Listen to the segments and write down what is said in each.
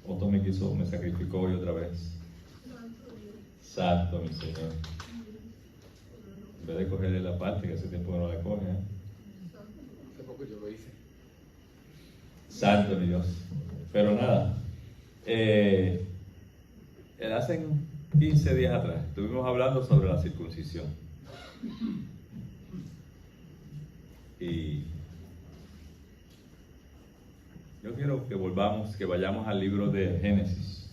Otto me sacrificó hoy otra vez. Santo, mi Señor. En vez de cogerle la parte, que hace tiempo que no la coge, ¿eh? Hace poco yo lo hice. Santo, mi Dios. Pero nada. Hace 15 días atrás estuvimos hablando sobre la circuncisión. Y yo quiero que vayamos al libro de Génesis.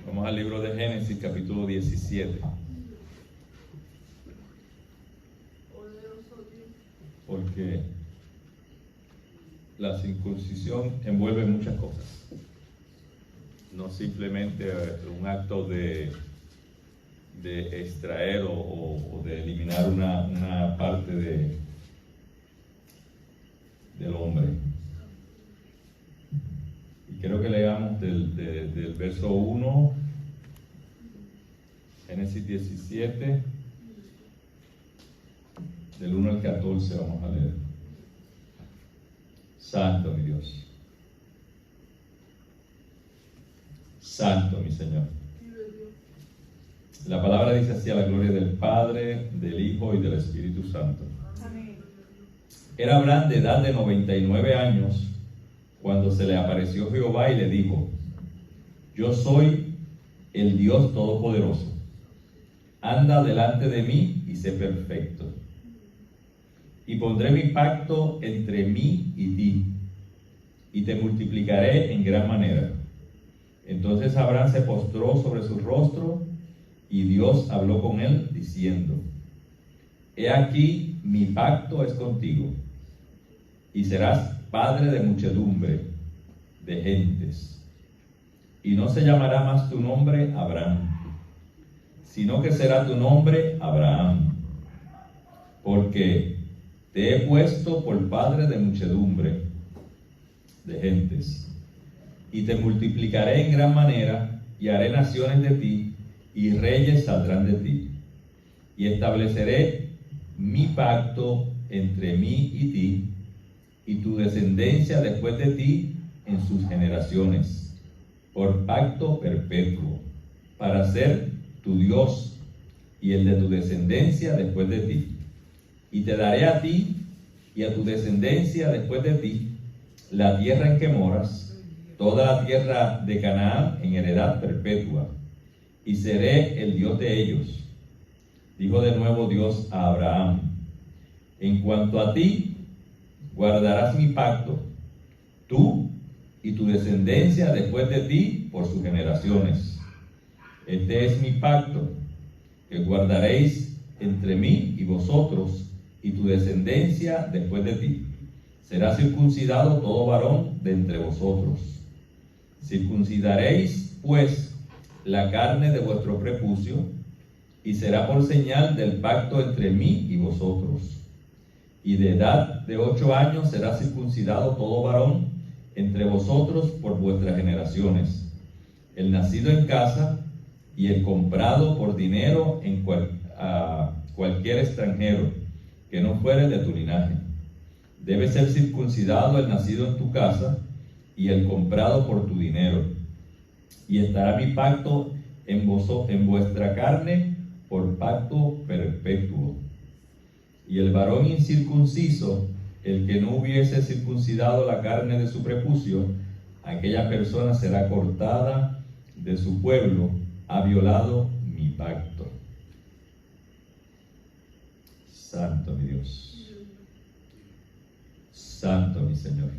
Vamos al libro de Génesis, capítulo 17. Porque la circuncisión envuelve muchas cosas. No simplemente un acto de extraer o de eliminar una parte del hombre. Y quiero que leamos del verso 1, Génesis 17, del 1 al 14 vamos a leer. Santo mi Dios. Santo mi Señor. La palabra dice así: a la gloria del Padre, del Hijo y del Espíritu Santo. Amén. Era Abraham de edad de 99 años cuando se le apareció Jehová y le dijo: yo soy el Dios Todopoderoso. Anda delante de mí y sé perfecto. Y pondré mi pacto entre mí y ti, y te multiplicaré en gran manera. Entonces Abraham se postró sobre su rostro, y Dios habló con él, diciendo: he aquí, mi pacto es contigo, y serás padre de muchedumbre de gentes. Y no se llamará más tu nombre Abraham, sino que será tu nombre Abraham, porque te he puesto por padre de muchedumbre de gentes. Y te multiplicaré en gran manera, y haré naciones de ti, y reyes saldrán de ti. Y estableceré mi pacto entre mí y ti, y tu descendencia después de ti en sus generaciones, por pacto perpetuo, para ser tu Dios y el de tu descendencia después de ti. Y te daré a ti y a tu descendencia después de ti la tierra en que moras, toda la tierra de Canaán en heredad perpetua, y seré el Dios de ellos. Dijo de nuevo Dios a Abraham: en cuanto a ti, guardarás mi pacto, tú y tu descendencia después de ti por sus generaciones. Este es mi pacto, que guardaréis entre mí y vosotros y tu descendencia después de ti. Será circuncidado todo varón de entre vosotros. Circuncidaréis, pues, la carne de vuestro prepucio, y será por señal del pacto entre mí y vosotros. Y de edad de 8 años será circuncidado todo varón entre vosotros por vuestras generaciones, el nacido en casa y el comprado por dinero a cualquier extranjero que no fuere de tu linaje. Debe ser circuncidado el nacido en tu casa y el comprado por tu dinero. Y estará mi pacto en vuestra carne por pacto perpetuo. Y el varón incircunciso, el que no hubiese circuncidado la carne de su prepucio, aquella persona será cortada de su pueblo, ha violado mi pacto. Santo mi Dios. Santo mi Señor.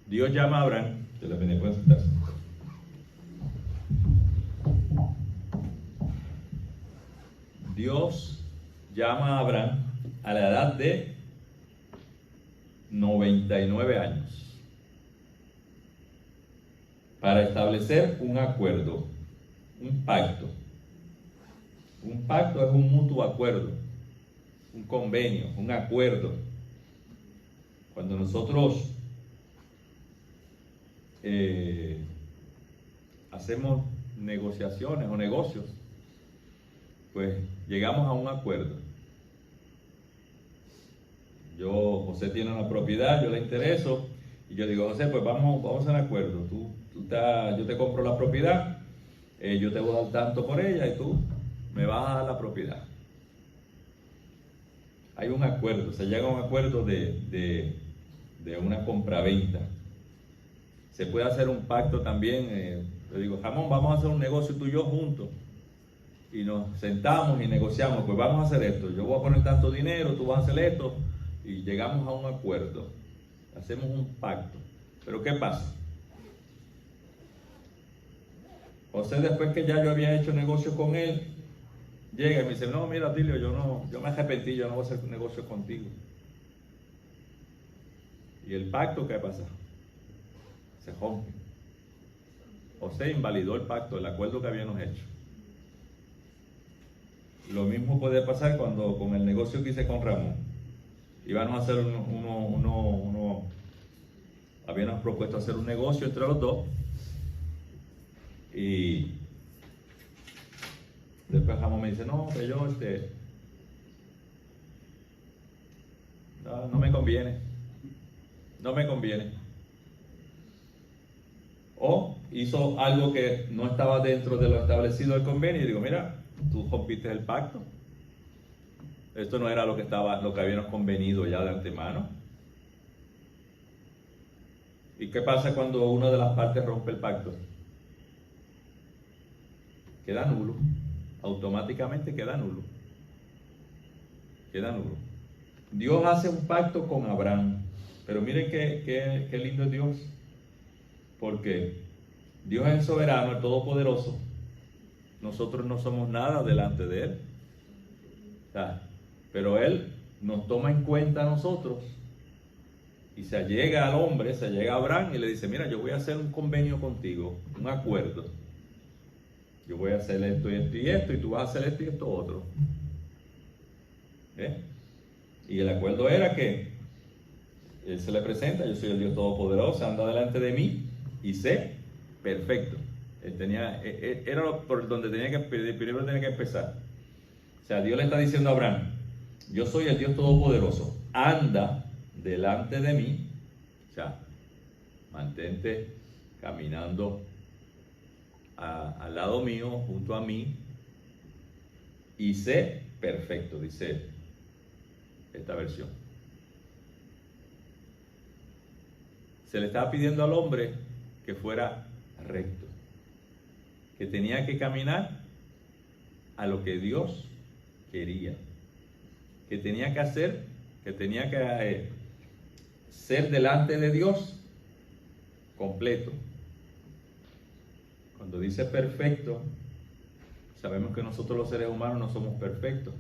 Dios llama a Abraham. Te la pueden sentarse. Dios llama a Abraham a la edad de 99 años para establecer un acuerdo, un pacto. Un pacto es un mutuo acuerdo, un convenio, un acuerdo. Cuando nosotros hacemos negociaciones o negocios, pues llegamos a un acuerdo. José tiene una propiedad, yo le intereso, Y yo digo, José, pues vamos a hacer un acuerdo. Yo te compro la propiedad, yo te voy a dar tanto por ella y tú me vas a dar la propiedad. Hay un acuerdo, se llega a un acuerdo de una compraventa. Se puede hacer un pacto también. Le digo, Ramón, vamos a hacer un negocio tú y yo juntos. Y nos sentamos y negociamos, pues vamos a hacer esto. Yo voy a poner tanto dinero, tú vas a hacer esto. Y llegamos a un acuerdo. Hacemos un pacto. Pero ¿qué pasa? José, después que ya yo había hecho negocio con él, llega y me dice, no, mira, Tilio, yo me arrepentí, yo no voy a hacer negocio contigo. ¿Y el pacto qué pasa? Se rompe. José invalidó el pacto, el acuerdo que habíamos hecho. Lo mismo puede pasar cuando con el negocio que hice con Ramón. Íbamos a hacer habíamos propuesto hacer un negocio entre los dos. Y después Ramón me dice, no, que yo no me conviene. No me conviene. O hizo algo que no estaba dentro de lo establecido del convenio y digo, mira, tú rompiste el pacto. Esto no era lo que habíamos convenido ya de antemano. ¿Y qué pasa cuando una de las partes rompe el pacto? Queda nulo. Automáticamente queda nulo. Queda nulo. Dios hace un pacto con Abraham. Pero miren qué lindo es Dios. Porque Dios es el soberano, el todopoderoso. Nosotros no somos nada delante de Él. Pero Él nos toma en cuenta a nosotros. Y se llega al hombre, se llega a Abraham y le dice, mira, yo voy a hacer un convenio contigo, un acuerdo. Yo voy a hacer esto y esto y esto, y tú vas a hacer esto y esto otro. Y el acuerdo era que Él se le presenta, yo soy el Dios Todopoderoso, anda delante de mí y sé perfecto. Era por donde primero tenía que empezar. O sea, Dios le está diciendo a Abraham, yo soy el Dios Todopoderoso, anda delante de mí, o sea, mantente caminando al lado mío, junto a mí, y sé perfecto, dice esta versión. Se le estaba pidiendo al hombre que fuera recto, que tenía que caminar a lo que Dios quería, que tenía que hacer, que tenía que ser delante de Dios completo. Cuando dice perfecto, sabemos que nosotros los seres humanos no somos perfectos,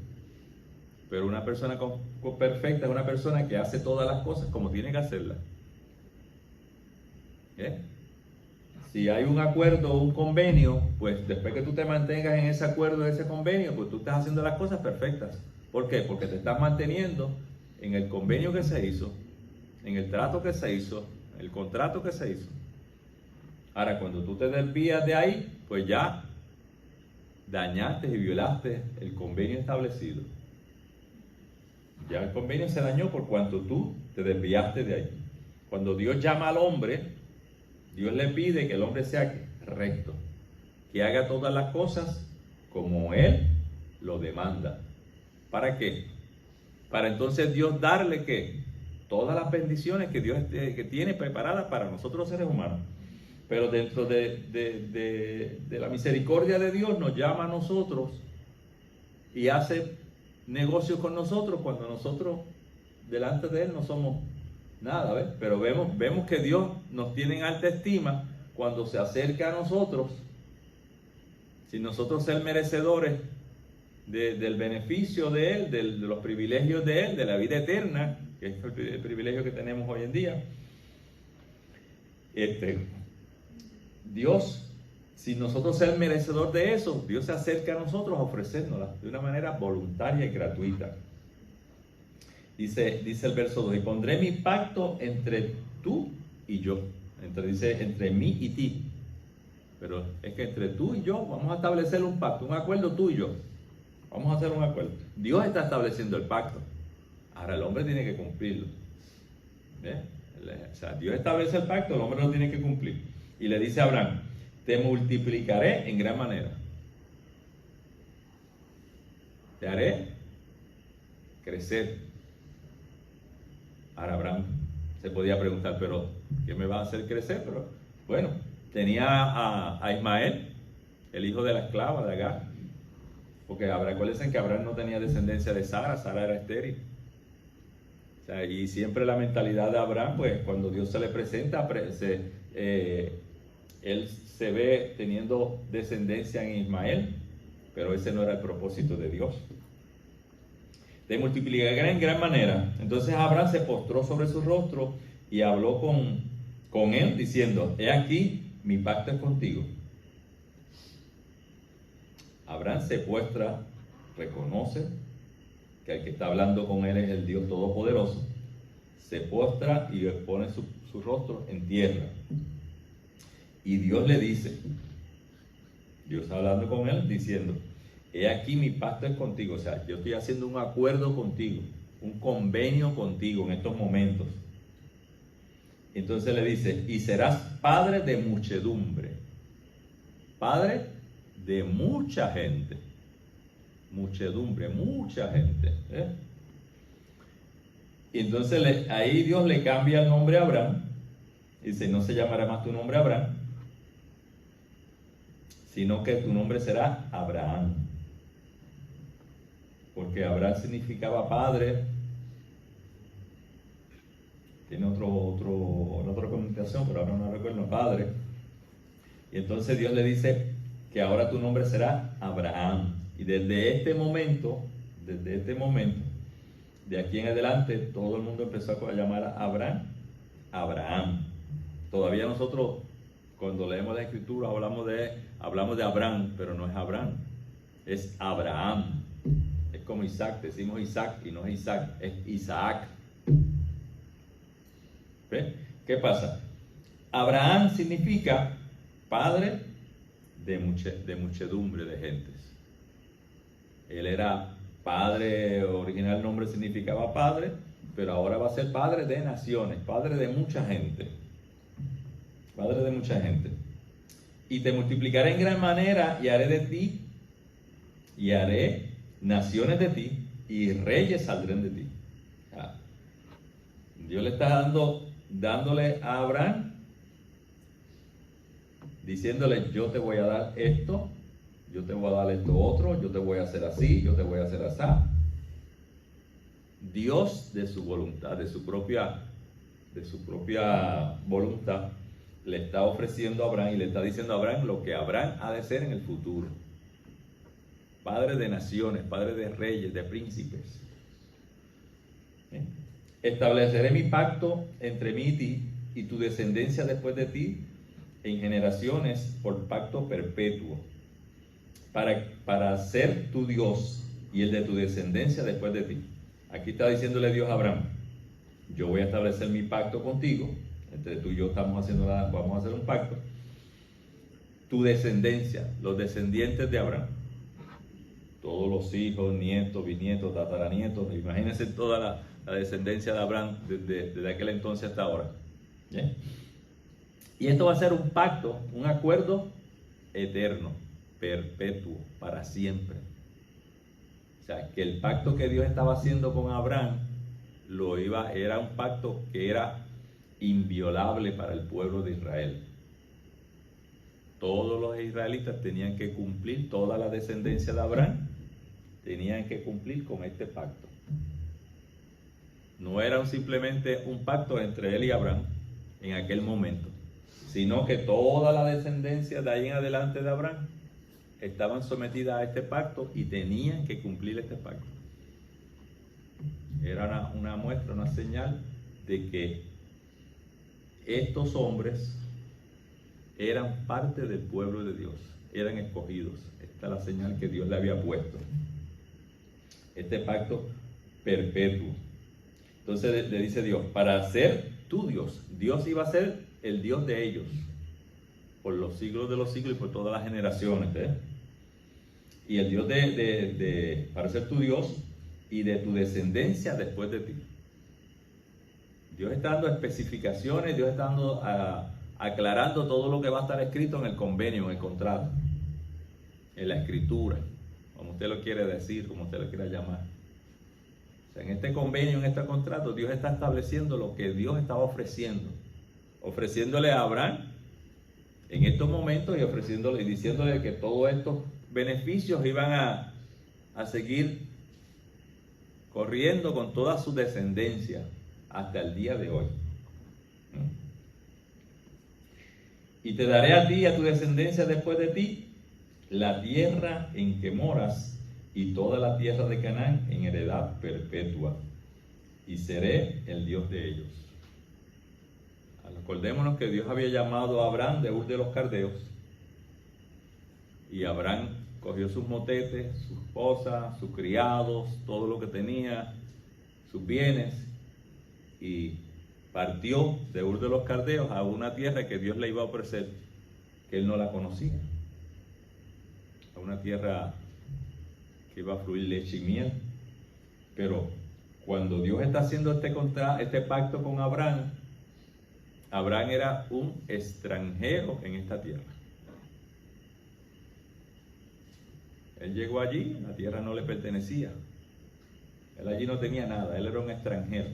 pero una persona perfecta es una persona que hace todas las cosas como tiene que hacerlas. Si hay un acuerdo o un convenio, pues después que tú te mantengas en ese acuerdo, ese convenio, pues tú estás haciendo las cosas perfectas. ¿Por qué? Porque te estás manteniendo en el convenio que se hizo, en el trato que se hizo, el contrato que se hizo. Ahora, cuando tú te desvías de ahí, pues ya dañaste y violaste el convenio establecido. Ya el convenio se dañó por cuanto tú te desviaste de ahí. Cuando Dios llama al hombre, Dios le pide que el hombre sea recto, que haga todas las cosas como Él lo demanda. ¿Para qué? Para entonces Dios darle ¿qué? Todas las bendiciones que Dios que tiene preparadas para nosotros los seres humanos. Pero dentro de la misericordia de Dios nos llama a nosotros y hace negocios con nosotros cuando nosotros delante de Él no somos nada, ¿ves? Pero vemos que Dios nos tiene en alta estima cuando se acerca a nosotros, sin nosotros ser merecedores del beneficio de Él, de los privilegios de Él, de la vida eterna, que es el privilegio que tenemos hoy en día. Dios, sin nosotros ser merecedor de eso, Dios se acerca a nosotros a ofrecérnosla de una manera voluntaria y gratuita. Dice el verso 2, y pondré mi pacto entre tú y yo. Dice entre mí y ti. Pero es que entre tú y yo vamos a establecer un pacto, un acuerdo tú y yo. Vamos a hacer un acuerdo. Dios está estableciendo el pacto. Ahora el hombre tiene que cumplirlo. O sea, Dios establece el pacto, el hombre lo tiene que cumplir. Y le dice a Abraham, te multiplicaré en gran manera. Te haré crecer. Ahora Abraham se podía preguntar, pero ¿qué me va a hacer crecer? Pero bueno, tenía a Ismael, el hijo de la esclava de Agar. Porque recuerden que Abraham no tenía descendencia de Sara, Sara era estéril. O sea, y siempre la mentalidad de Abraham, pues cuando Dios se le presenta, él se ve teniendo descendencia en Ismael, pero ese no era el propósito de Dios. Te multiplicaré en gran manera. Entonces Abraham se postró sobre su rostro y habló con él diciendo, he aquí, mi pacto es contigo. Abraham se postra, reconoce que el que está hablando con él es el Dios Todopoderoso, se postra y pone su rostro en tierra. Y Dios le dice, Dios está hablando con él diciendo, he aquí mi pacto es contigo, o sea, yo estoy haciendo un acuerdo contigo, un convenio contigo en estos momentos. Entonces le dice, y serás padre de muchedumbre, padre de mucha gente, muchedumbre, mucha gente. Y entonces ahí Dios le cambia el nombre a Abraham, dice, no se llamará más tu nombre Abraham, sino que tu nombre será Abraham. Porque Abraham significaba padre, tiene otra connotación, pero ahora no recuerdo, padre. Y entonces Dios le dice que ahora tu nombre será Abraham. Y desde este momento, de aquí en adelante, todo el mundo empezó a llamar a Abraham, Abraham. Todavía nosotros, cuando leemos la Escritura, hablamos de Abraham, pero no es Abraham, es Abraham. Es como Isaac, decimos Isaac y no es Isaac, es Isaac. ¿Ve? ¿Qué pasa? Abraham significa padre de muchedumbre de gentes. Él era padre, original el nombre significaba padre, pero ahora va a ser padre de naciones, padre de mucha gente. Padre de mucha gente. Y te multiplicaré en gran manera y haré de ti, y haré naciones de ti, y reyes saldrán de ti. Dios le está dándole a Abraham, diciéndole, yo te voy a dar esto, yo te voy a dar esto otro, yo te voy a hacer así, yo te voy a hacer así. Dios de su voluntad, de su propia voluntad, le está ofreciendo a Abraham y le está diciendo a Abraham lo que Abraham ha de ser en el futuro. Padre de naciones, padre de reyes, de príncipes. Estableceré mi pacto entre mí y ti y tu descendencia después de ti en generaciones por pacto perpetuo, para ser tu Dios y el de tu descendencia después de ti. Aquí está diciéndole Dios a Abraham, yo voy a establecer mi pacto contigo, entre tú y yo vamos a hacer un pacto. Tu descendencia, los descendientes de Abraham, todos los hijos, nietos, bisnietos, tataranietos, imagínense toda la descendencia de Abraham desde aquel entonces hasta ahora. ¿Bien? Y esto va a ser un pacto, un acuerdo eterno, perpetuo, para siempre. O sea, que el pacto que Dios estaba haciendo con Abraham era un pacto que era inviolable para el pueblo de Israel. Todos los israelitas tenían que cumplir, toda la descendencia de Abraham tenían que cumplir con este pacto. No era simplemente un pacto entre él y Abraham en aquel momento, sino que toda la descendencia de ahí en adelante de Abraham estaban sometidas a este pacto y tenían que cumplir este pacto. Era una muestra, una señal de que estos hombres eran parte del pueblo de Dios, eran escogidos. Esta es la señal que Dios le había puesto. Este pacto perpetuo. Entonces le dice Dios, para ser tu Dios. Dios iba a ser el Dios de ellos por los siglos de los siglos y por todas las generaciones. Y el Dios para ser tu Dios y de tu descendencia después de ti. Dios está dando especificaciones, Dios está dando, aclarando todo lo que va a estar escrito en el convenio, en el contrato, en la escritura, como usted lo quiere decir, como usted lo quiera llamar. O sea, en este convenio, en este contrato, Dios está estableciendo lo que Dios estaba ofreciéndole a Abraham en estos momentos y ofreciéndole y diciéndole que todos estos beneficios iban a seguir corriendo con toda su descendencia hasta el día de hoy. Y te daré a ti y a tu descendencia después de ti la tierra en que moras y toda la tierra de Canaán en heredad perpetua, y seré el Dios de ellos. Acordémonos que Dios había llamado a Abraham de Ur de los Caldeos, y Abraham cogió sus motetes, su esposa, sus criados, todo lo que tenía, sus bienes, y partió de Ur de los Caldeos a una tierra que Dios le iba a ofrecer, que él no la conocía, a una tierra que iba a fluir leche y miel. Pero cuando Dios está haciendo este pacto con Abraham, Abraham era un extranjero en esta tierra. Él llegó allí, la tierra no le pertenecía. Él allí no tenía nada, él era un extranjero.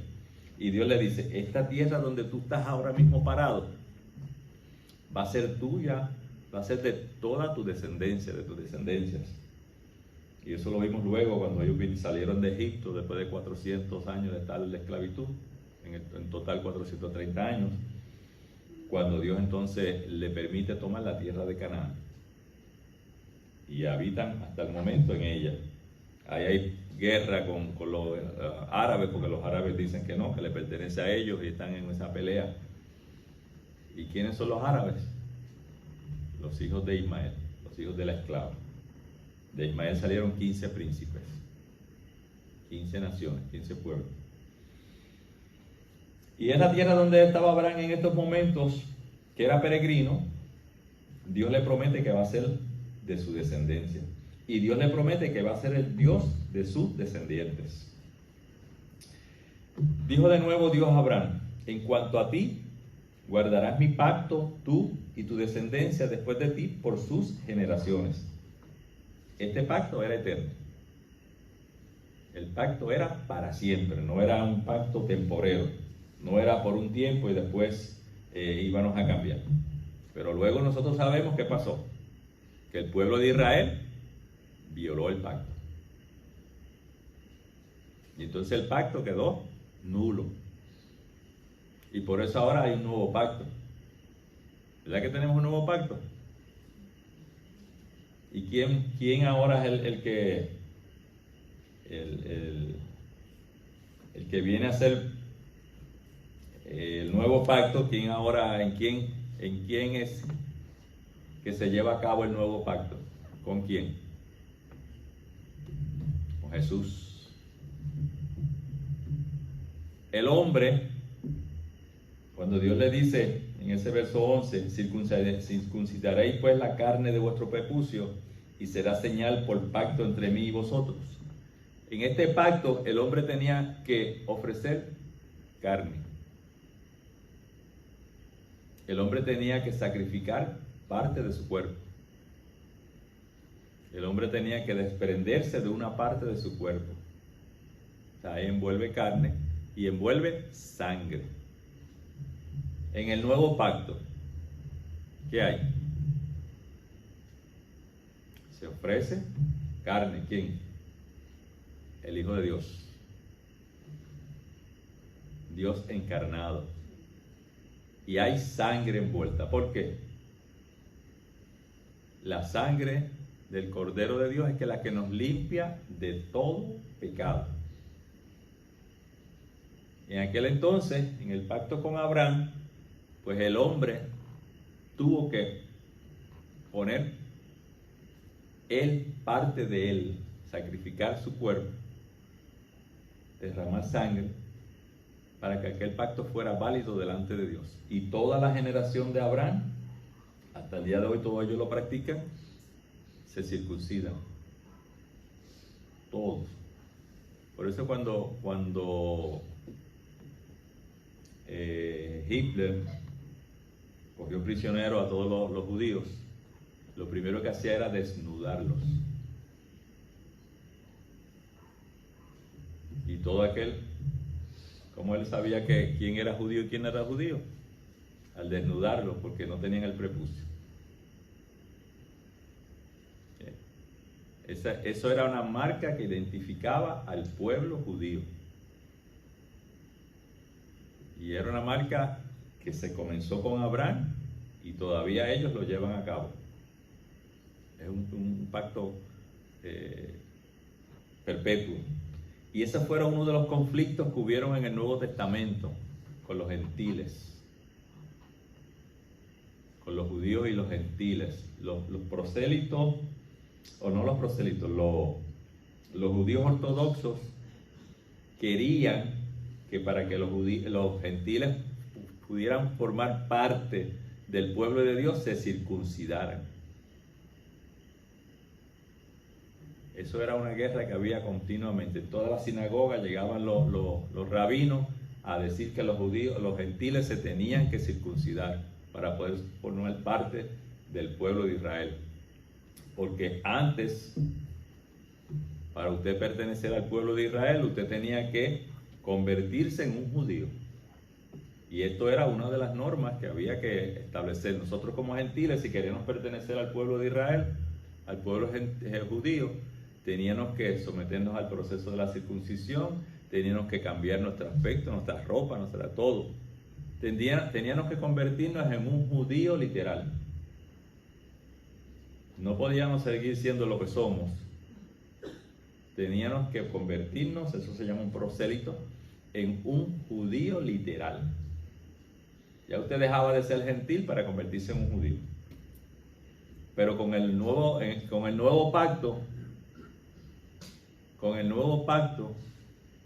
Y Dios le dice, esta tierra donde tú estás ahora mismo parado, va a ser tuya, va a ser de toda tu descendencia, de tus descendencias. Y eso lo vimos luego cuando ellos salieron de Egipto después de 400 años de estar en la esclavitud, en total 430 años, cuando Dios entonces le permite tomar la tierra de Canaán. Y habitan hasta el momento en ella. Ahí hay guerra con los árabes, porque los árabes dicen que no, que le pertenece a ellos y están en esa pelea. ¿Y quiénes son los árabes? Los hijos de Ismael, los hijos de la esclava. De Ismael salieron 15 príncipes, 15 naciones, 15 pueblos. Y esa tierra donde estaba Abraham en estos momentos, que era peregrino, Dios le promete que va a ser de su descendencia. Y Dios le promete que va a ser el Dios de sus descendientes. Dijo de nuevo Dios a Abraham, en cuanto a ti, guardarás mi pacto, tú y tu descendencia después de ti por sus generaciones. Este pacto era eterno. El pacto era para siempre, no era un pacto temporero, no era por un tiempo y después íbamos a cambiar. Pero luego nosotros sabemos qué pasó, que el pueblo de Israel violó el pacto. Y entonces el pacto quedó nulo. Y por eso ahora hay un nuevo pacto. ¿Verdad que tenemos un nuevo pacto? ¿Y quién ahora es el que viene a hacer el nuevo pacto? ¿Quién ahora, en quién es que se lleva a cabo el nuevo pacto? ¿Con quién? Con Jesús. El hombre, cuando Dios le dice en ese verso 11, circuncidaréis pues la carne de vuestro prepucio y será señal por pacto entre mí y vosotros. En este pacto el hombre tenía que ofrecer carne. El hombre tenía que sacrificar parte de su cuerpo. El hombre tenía que desprenderse de una parte de su cuerpo. O sea, envuelve carne y envuelve sangre. En el nuevo pacto, ¿qué hay? Se ofrece carne. ¿Quién? El Hijo de Dios. Dios encarnado. Y hay sangre envuelta. ¿Por qué? La sangre del Cordero de Dios es que la que nos limpia de todo pecado. En aquel entonces, en el pacto con Abraham, pues el hombre tuvo que poner parte de él, sacrificar su cuerpo, derramar sangre, para que aquel pacto fuera válido delante de Dios. Y toda la generación de Abraham, hasta el día de hoy todos ellos lo practican, se circuncidan. Todos. Por eso cuando Hitler cogió prisionero a todos los judíos, lo primero que hacía era desnudarlos. Y todo aquel, como él sabía que quién era judío y quién no era judío, al desnudarlos porque no tenían el prepucio. Eso era una marca que identificaba al pueblo judío. Y era una marca que se comenzó con Abraham y todavía ellos lo llevan a cabo. Es un pacto perpetuo. Y ese fue uno de los conflictos que hubieron en el Nuevo Testamento con los gentiles, con los judíos y los gentiles. Los prosélitos, o no los prosélitos, los judíos ortodoxos querían que para que los gentiles pudieran formar parte del pueblo de Dios se circuncidaran. Eso era una guerra que había continuamente. En toda la sinagoga llegaban los rabinos a decir que los gentiles se tenían que circuncidar para poder formar parte del pueblo de Israel. Porque antes, para usted pertenecer al pueblo de Israel, usted tenía que convertirse en un judío. Y esto era una de las normas que había que establecer. Nosotros como gentiles, si queríamos pertenecer al pueblo de Israel, al pueblo judío, teníamos que someternos al proceso de la circuncisión, teníamos que cambiar nuestro aspecto, nuestra ropa, nuestra todo. Teníamos que convertirnos en un judío literal. No podíamos seguir siendo lo que somos. Teníamos que convertirnos, eso se llama un prosélito, en un judío literal. Ya usted dejaba de ser gentil para convertirse en un judío. Pero con el nuevo pacto,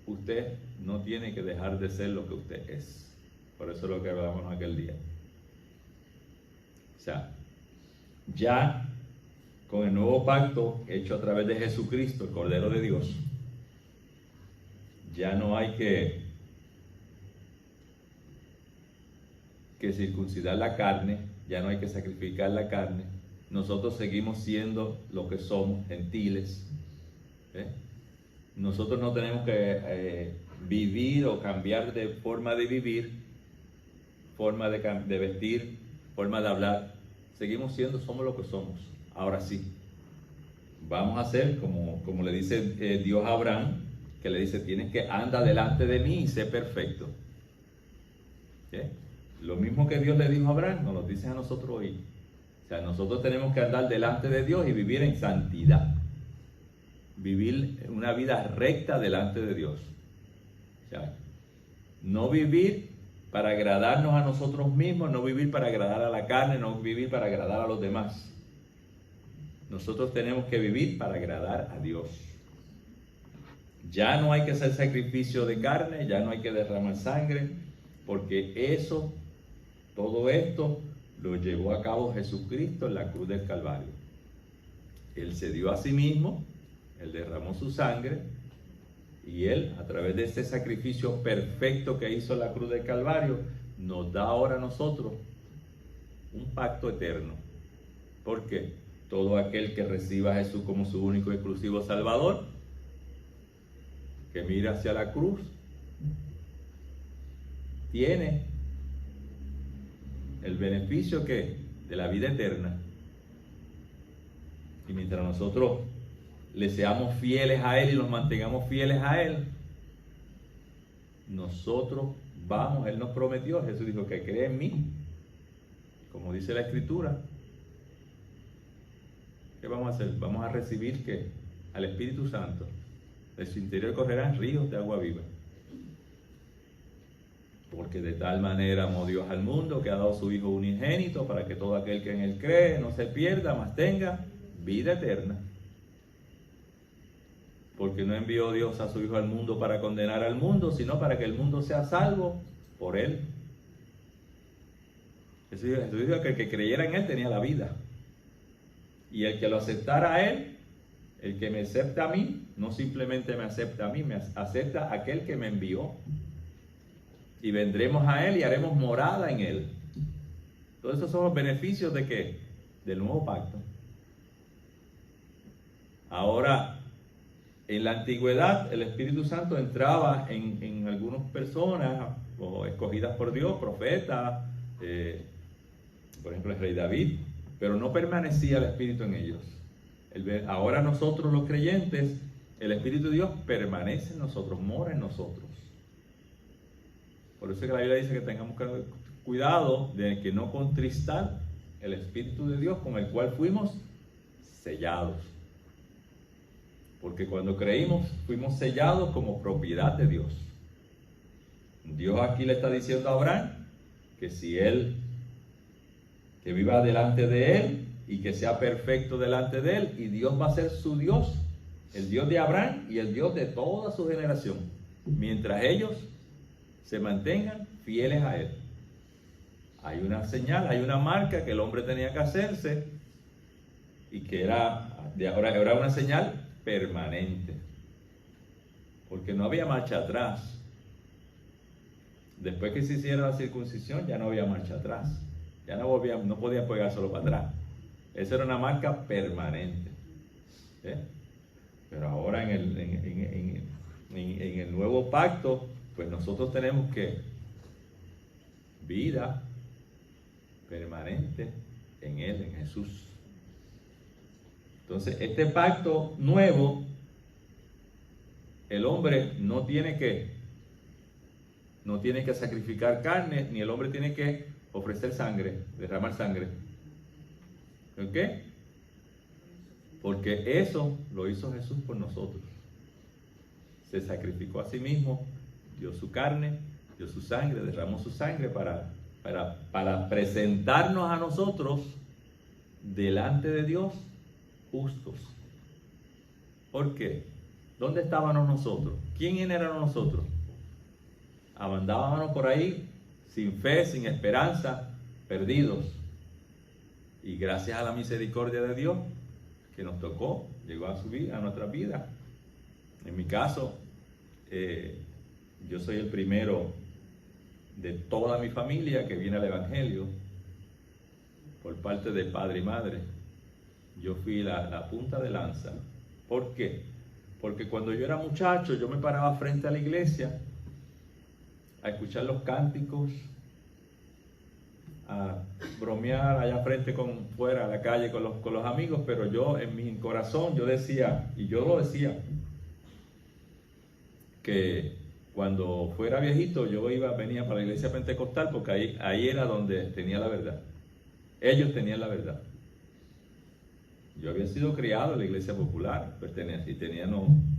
usted no tiene que dejar de ser lo que usted es. Por eso es lo que hablamos aquel día. O sea, ya con el nuevo pacto hecho a través de Jesucristo, el Cordero de Dios, ya no hay que circuncidar la carne, ya no hay que sacrificar la carne. Nosotros seguimos siendo lo que somos, gentiles. Nosotros no tenemos que vivir o cambiar de forma de vivir, forma de vestir, forma de hablar. Seguimos siendo, somos lo que somos. Ahora sí, vamos a hacer como le dice Dios a Abraham, que le dice, tienes que andar delante de mí y ser perfecto. Lo mismo que Dios le dijo a Abraham, nos lo dice a nosotros hoy. O sea, nosotros tenemos que andar delante de Dios y vivir en santidad. Vivir una vida recta delante de Dios. O sea, no vivir para agradarnos a nosotros mismos, no vivir para agradar a la carne, no vivir para agradar a los demás. Nosotros tenemos que vivir para agradar a Dios. Ya no hay que hacer sacrificio de carne, ya no hay que derramar sangre, porque todo esto lo llevó a cabo Jesucristo en la cruz del Calvario. Él se dio a sí mismo, Él derramó su sangre, y Él, a través de ese sacrificio perfecto que hizo en la cruz del Calvario, nos da ahora a nosotros un pacto eterno. ¿Por qué? Todo aquel que reciba a Jesús como su único y exclusivo Salvador, que mira hacia la cruz, tiene el beneficio de la vida eterna. Y mientras nosotros le seamos fieles a Él y nos mantengamos fieles a Él, nosotros vamos, Él nos prometió, Jesús dijo que cree en mí, como dice la Escritura. ¿Qué vamos a hacer? Vamos a recibir ¿qué? Al Espíritu Santo. De su interior correrán ríos de agua viva. Porque de tal manera amó Dios al mundo que ha dado su Hijo unigénito para que todo aquel que en Él cree no se pierda, mas tenga vida eterna. Porque no envió Dios a su Hijo al mundo para condenar al mundo, sino para que el mundo sea salvo por Él. Jesús dijo que el que creyera en Él tenía la vida. Y el que lo aceptara a Él, el que me acepta a mí, no simplemente me acepta a mí, me acepta a aquel que me envió. y vendremos a Él y haremos morada en Él. Todos esos son los beneficios de ¿qué? Del nuevo pacto. Ahora, en la antigüedad, el Espíritu Santo entraba en algunas personas o escogidas por Dios, profetas, por ejemplo el rey David, pero no permanecía el Espíritu en ellos. Ahora nosotros los creyentes, el Espíritu de Dios permanece en nosotros, mora en nosotros. Por eso es que la Biblia dice que tengamos cuidado de que no contristar el Espíritu de Dios con el cual fuimos sellados. Porque cuando creímos, fuimos sellados como propiedad de Dios. Dios aquí le está diciendo a Abraham que si él, que viva delante de él y que sea perfecto delante de él, y Dios va a ser su Dios, el Dios de Abraham y el Dios de toda su generación, mientras ellos se mantengan fieles a él. Hay una señal, hay una marca que el hombre tenía que hacerse y que era una señal permanente, porque no había marcha atrás. Después que se hiciera la circuncisión ya no había marcha atrás, ya no podían pegar solo para atrás. Esa era una marca permanente. Pero ahora en el nuevo pacto, pues nosotros tenemos que vida permanente en Él, en Jesús. Entonces, este pacto nuevo, el hombre no tiene que sacrificar carne, ni el hombre tiene que ofrecer sangre, derramar sangre. ¿Por qué? Porque eso lo hizo Jesús por nosotros. Se sacrificó a sí mismo, dio su carne, dio su sangre, derramó su sangre para presentarnos a nosotros delante de Dios justos. ¿Por qué? ¿Dónde estábamos nosotros? ¿Quién éramos nosotros? Andábamos por ahí sin fe, sin esperanza, perdidos. Y gracias a la misericordia de Dios que nos tocó, llegó a nuestra vida. En mi caso, yo soy el primero de toda mi familia que viene al Evangelio por parte de padre y madre. Yo fui la punta de lanza. ¿Por qué? Porque cuando yo era muchacho, yo me paraba frente a la iglesia a escuchar los cánticos, a bromear allá frente fuera a la calle con los amigos, pero yo en mi corazón yo decía, y yo lo decía, que cuando fuera viejito yo venía para la iglesia pentecostal, porque ahí era donde tenía la verdad. Ellos tenían la verdad. Yo había sido criado en la iglesia popular,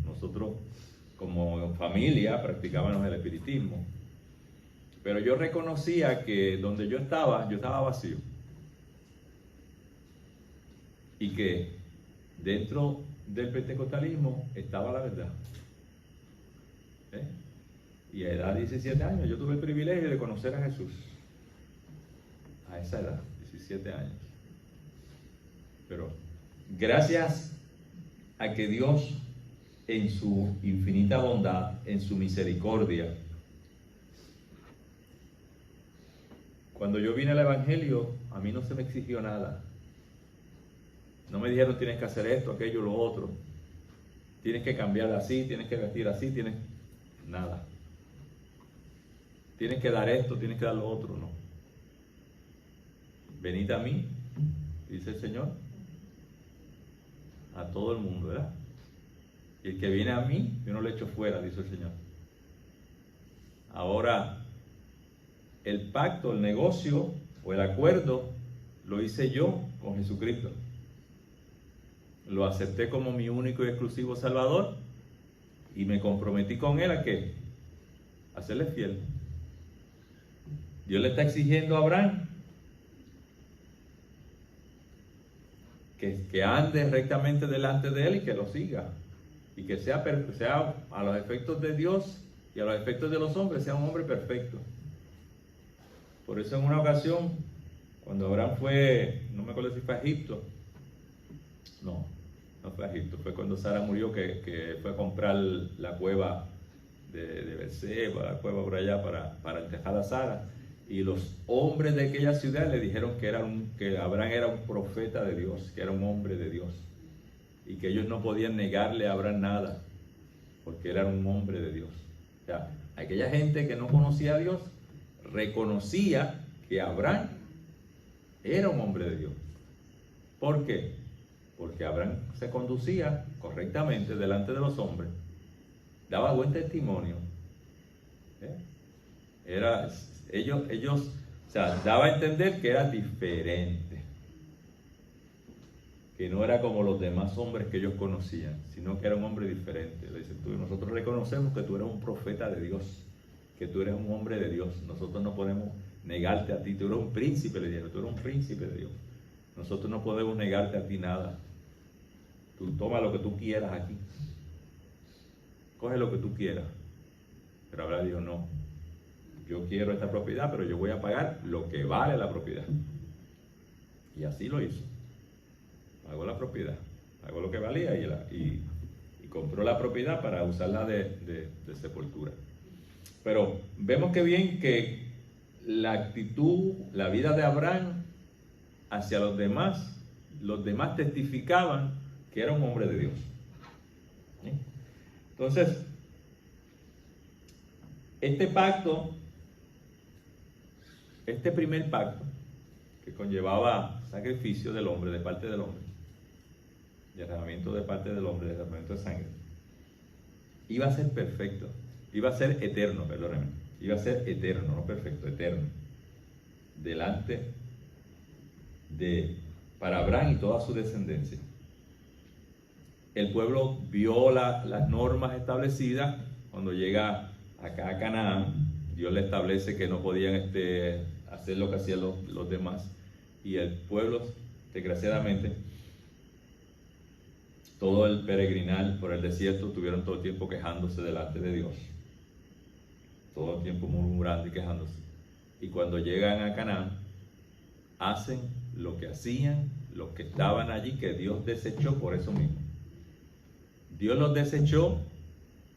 nosotros como familia practicábamos el espiritismo. Pero yo reconocía que donde yo estaba vacío. Y que dentro del pentecostalismo estaba la verdad. Y a edad de 17 años yo tuve el privilegio de conocer a Jesús. A esa edad, 17 años. Pero gracias a que Dios, en su infinita bondad, en su misericordia, cuando yo vine al Evangelio, a mí no se me exigió nada. No me dijeron tienes que hacer esto, aquello, lo otro. Tienes que cambiar así, tienes que vestir así, nada. Tienes que dar esto, tienes que dar lo otro, no. Venid a mí, dice el Señor, a todo el mundo, ¿verdad? Y el que viene a mí, yo no le echo fuera, dice el Señor. Ahora, el pacto, el negocio o el acuerdo lo hice yo con Jesucristo. Lo acepté como mi único y exclusivo Salvador y me comprometí con Él ¿a qué? A serle fiel. Dios le está exigiendo a Abraham que ande rectamente delante de Él y que lo siga. Y que sea a los efectos de Dios y a los efectos de los hombres, sea un hombre perfecto. Por eso en una ocasión, cuando Abraham fue, no me acuerdo si fue a Egipto, no fue a Egipto, fue cuando Sara murió que fue a comprar la cueva de Berseba, después va por allá para enterrar a Sara. Y los hombres de aquella ciudad le dijeron que Abraham era un profeta de Dios, que era un hombre de Dios. Y que ellos no podían negarle a Abraham nada, porque él era un hombre de Dios. O sea, aquella gente que no conocía a Dios reconocía que Abraham era un hombre de Dios. ¿Por qué? Porque Abraham se conducía correctamente delante de los hombres, daba buen testimonio. Ellos, o sea, daba a entender que era diferente, que no era como los demás hombres que ellos conocían, sino que era un hombre diferente. Le dicen, nosotros reconocemos que tú eres un profeta de Dios, que tú eres un hombre de Dios. Nosotros no podemos negarte a ti, tú eres un príncipe, le dijeron, tú eres un príncipe de Dios. Nosotros no podemos negarte a ti nada. Tú toma lo que tú quieras aquí. Coge lo que tú quieras. Pero Abraham dijo, no, yo quiero esta propiedad, pero yo voy a pagar lo que vale la propiedad. Y así lo hizo. Pagó la propiedad, pagó lo que valía y compró la propiedad para usarla de sepultura. Pero vemos que bien que la actitud, la vida de Abraham hacia los demás testificaban que era un hombre de Dios. ¿Sí? Entonces, este primer pacto, que conllevaba sacrificio del hombre, de parte del hombre, derramamiento de parte del hombre, derramamiento de sangre, iba a ser perfecto, iba a ser eterno, perdónenme, iba a ser eterno, no perfecto, eterno, delante para Abraham y toda su descendencia. El pueblo vio las normas establecidas cuando llega acá a Canaán. Dios le establece que no podían hacer lo que hacían los demás, y el pueblo, desgraciadamente, todo el peregrinar por el desierto, tuvieron todo el tiempo quejándose delante de Dios, todo el tiempo murmurando y quejándose. Y cuando llegan a Canaán, hacen lo que hacían los que estaban allí, que Dios desechó por eso mismo. Dios los desechó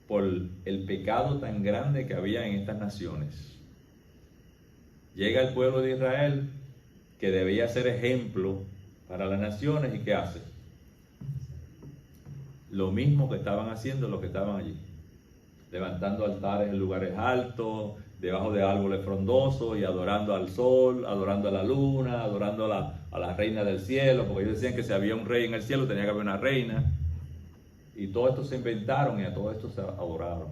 por el pecado tan grande que había en estas naciones. Llega el pueblo de Israel, que debía ser ejemplo para las naciones, ¿y qué hace? Lo mismo que estaban haciendo los que estaban allí, levantando altares en lugares altos, debajo de árboles frondosos, y adorando al sol, adorando a la luna, adorando a la reina del cielo, porque ellos decían que si había un rey en el cielo tenía que haber una reina. Y todo esto se inventaron y a todo esto se adoraron.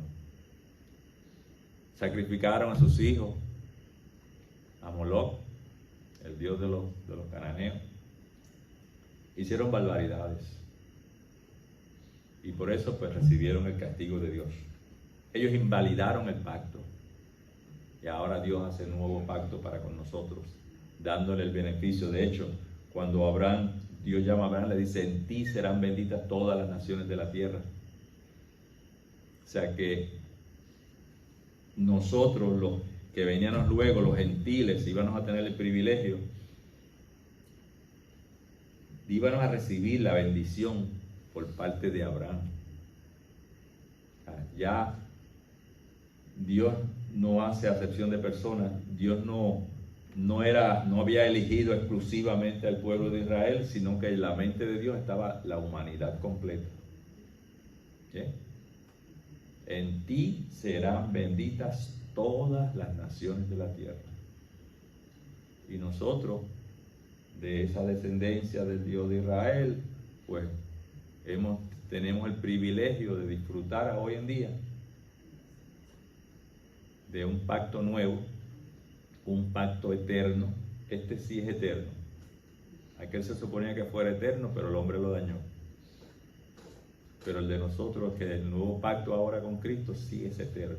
Sacrificaron a sus hijos a Moloch, el dios de los cananeos. Hicieron barbaridades. Y por eso pues recibieron el castigo de Dios. Ellos invalidaron el pacto. Y ahora Dios hace un nuevo pacto para con nosotros, dándole el beneficio. De hecho, cuando Dios llama a Abraham, le dice, en ti serán benditas todas las naciones de la tierra. O sea que nosotros, los que veníamos luego, los gentiles, íbamos a tener el privilegio, íbamos a recibir la bendición por parte de Abraham. Ya Dios no hace acepción de personas. Dios no había elegido exclusivamente al pueblo de Israel, sino que en la mente de Dios estaba la humanidad completa. ¿Sí? En ti serán benditas todas las naciones de la tierra. Y nosotros, de esa descendencia del Dios de Israel, pues tenemos el privilegio de disfrutar hoy en día de un pacto nuevo, un pacto eterno. Este sí es eterno. Aquel se suponía que fuera eterno, pero el hombre lo dañó. Pero el de nosotros, que el nuevo pacto ahora con Cristo, sí es eterno.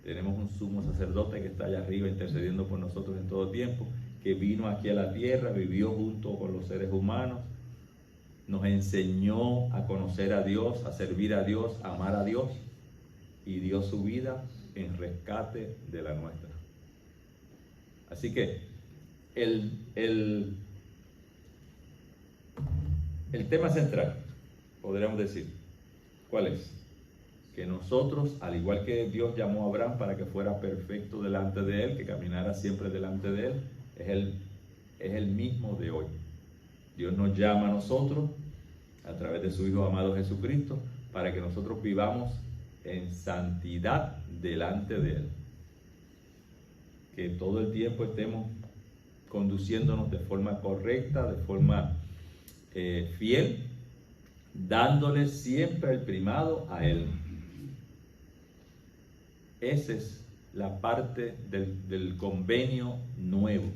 Tenemos un sumo sacerdote que está allá arriba intercediendo por nosotros en todo tiempo, que vino aquí a la tierra, vivió junto con los seres humanos, nos enseñó a conocer a Dios, a servir a Dios, a amar a Dios, y dio su vida en rescate de la nuestra. Así que el tema central, podríamos decir, ¿cuál es? que nosotros, al igual que Dios llamó a Abraham para que fuera perfecto delante de él, que caminara siempre delante de él, es el mismo de hoy. Dios nos llama a nosotros a través de su Hijo amado Jesucristo para que nosotros vivamos en santidad delante de él, que todo el tiempo estemos conduciéndonos de forma correcta, de forma fiel, dándole siempre el primado a él. Esa es la parte del convenio nuevo,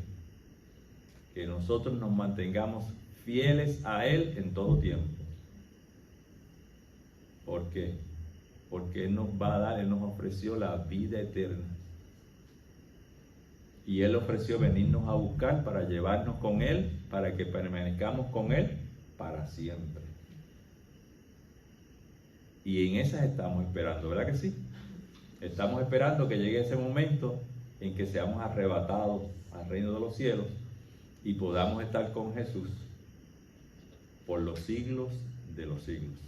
que nosotros nos mantengamos fieles a él en todo tiempo. ¿Por qué? Porque él nos va a dar, él nos ofreció la vida eterna. Y él ofreció venirnos a buscar para llevarnos con él, para que permanezcamos con él para siempre. Y en esas estamos esperando, ¿verdad que sí? Estamos esperando que llegue ese momento en que seamos arrebatados al reino de los cielos y podamos estar con Jesús por los siglos de los siglos.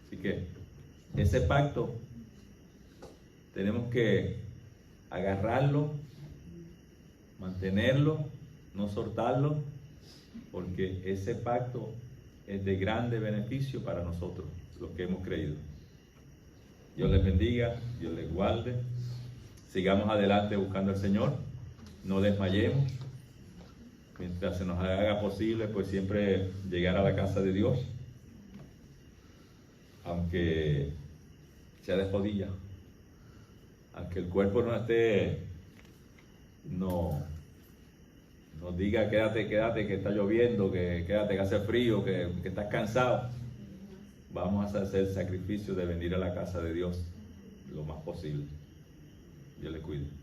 Así que ese pacto tenemos que agarrarlo, mantenerlo, no soltarlo, porque ese pacto es de grande beneficio para nosotros, los que hemos creído. Dios les bendiga, Dios les guarde. Sigamos adelante buscando al Señor, no desmayemos. Mientras se nos haga posible, pues siempre llegar a la casa de Dios, aunque sea de rodillas, aunque el cuerpo no esté, no nos diga quédate, que está lloviendo, que quédate, que hace frío, que estás cansado. Vamos a hacer el sacrificio de venir a la casa de Dios lo más posible. Dios le cuide.